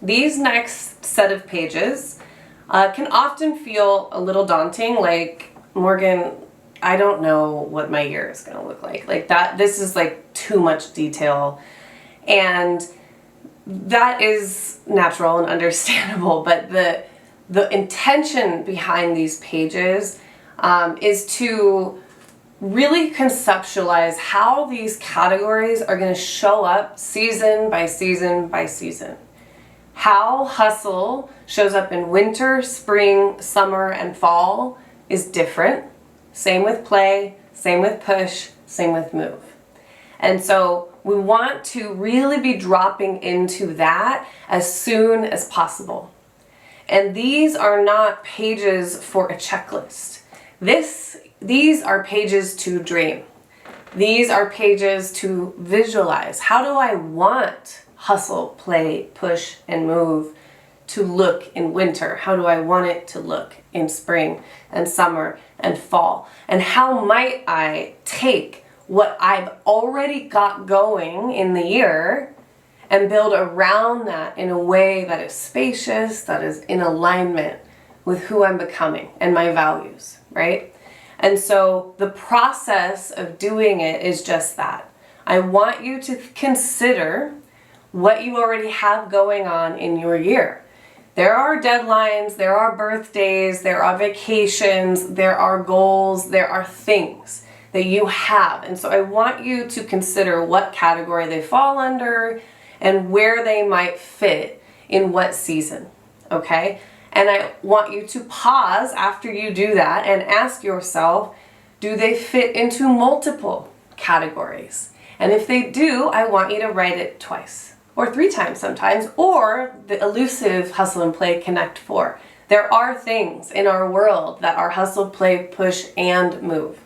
these next set of pages can often feel a little daunting, like, Morgan, I don't know what my year is going to look like. Like that, this is like too much detail. And that is natural and understandable, but the intention behind these pages is to really conceptualize how these categories are going to show up season by season by season. How hustle shows up in winter, spring, summer, and fall is different. Same with play, same with push, same with move. And so we want to really be dropping into that as soon as possible. And these are not pages for a checklist. These are pages to dream. These are pages to visualize. How do I want hustle, play, push, and move to look in winter? How do I want it to look in spring and summer and fall? And how might I take what I've already got going in the year and build around that in a way that is spacious, that is in alignment with who I'm becoming and my values, right? And so the process of doing it is just that. I want you to consider what you already have going on in your year. There are deadlines, there are birthdays, there are vacations, there are goals, there are things that you have. And so I want you to consider what category they fall under and where they might fit in what season, okay? And I want you to pause after you do that and ask yourself, do they fit into multiple categories? And if they do, I want you to write it twice or 3 times sometimes, or the elusive hustle and play connect 4. There are things in our world that are hustle, play, push, and move.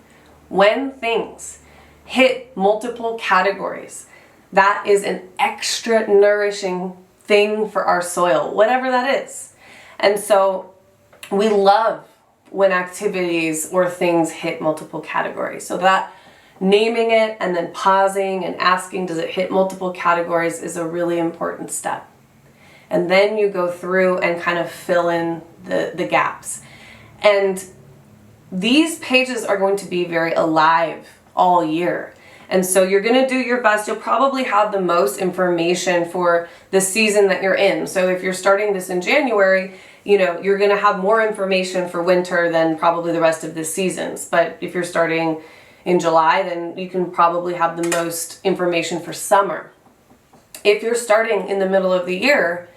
When things hit multiple categories, that is an extra nourishing thing for our soil, whatever that is. And so we love when activities or things hit multiple categories. So that naming it and then pausing and asking, does it hit multiple categories, is a really important step. And then you go through and kind of fill in the gaps. And these pages are going to be very alive all year. And so you're going to do your best. You'll probably have the most information for the season that you're in. So if you're starting this in January, you're going to have more information for winter than probably the rest of the seasons. But if you're starting in July, then you can probably have the most information for summer. If you're starting in the middle of the year,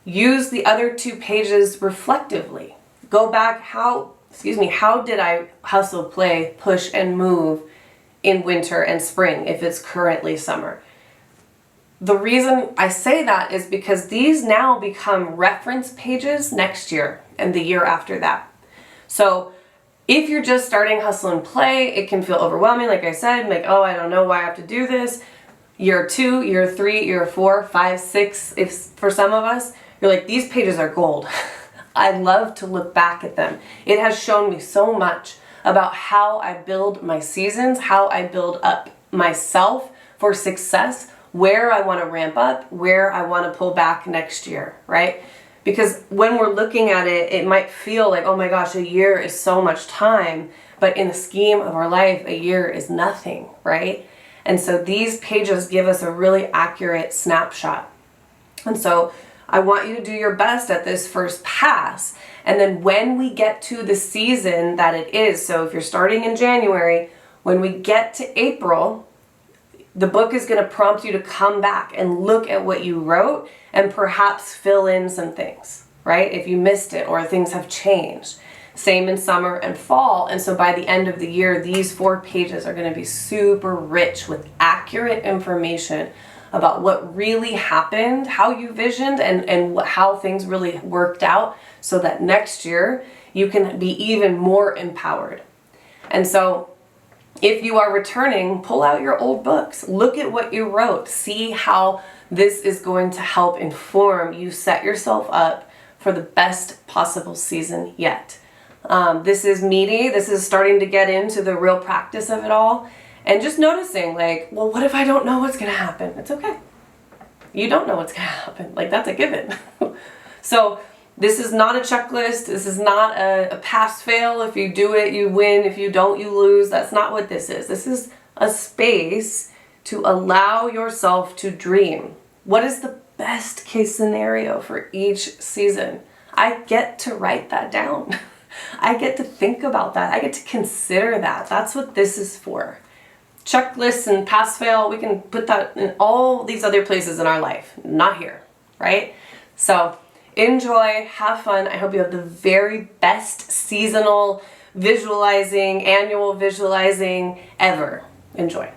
use the other 2 pages reflectively. Go back, how did I hustle, play, push, and move in winter and spring if it's currently summer? The reason I say that is because these now become reference pages next year and the year after that. So if you're just starting hustle and play, it can feel overwhelming, like I said, like, oh, I don't know why I have to do this. Year 2, year 3, year 4, 5, 6, if for some of us, you're like, these pages are gold. I love to look back at them. It has shown me so much about how I build my seasons, how I build up myself for success, where I want to ramp up, where I want to pull back next year, right? Because when we're looking at it, it might feel like, oh my gosh, a year is so much time, but in the scheme of our life, a year is nothing, right? And so these pages give us a really accurate snapshot. And so I want you to do your best at this first pass. And then when we get to the season that it is, so if you're starting in January, when we get to April, the book is going to prompt you to come back and look at what you wrote and perhaps fill in some things, right? If you missed it or things have changed. Same in summer and fall. And so by the end of the year, these 4 pages are going to be super rich with accurate information about what really happened, how you visioned, and how things really worked out, so that next year you can be even more empowered. And so if you are returning, pull out your old books, look at what you wrote, see how this is going to help inform you, set yourself up for the best possible season yet. This is meaty. This is starting to get into the real practice of it all. And just noticing, like, well, what if I don't know what's going to happen? It's okay. You don't know what's going to happen. Like, that's a given. So this is not a checklist. This is not a pass-fail. If you do it, you win. If you don't, you lose. That's not what this is. This is a space to allow yourself to dream. What is the best case scenario for each season? I get to write that down. I get to think about that. I get to consider that. That's what this is for. Checklists and pass-fail, we can put that in all these other places in our life. Not here, right? So enjoy, have fun. I hope you have the very best seasonal visualizing, annual visualizing ever. Enjoy.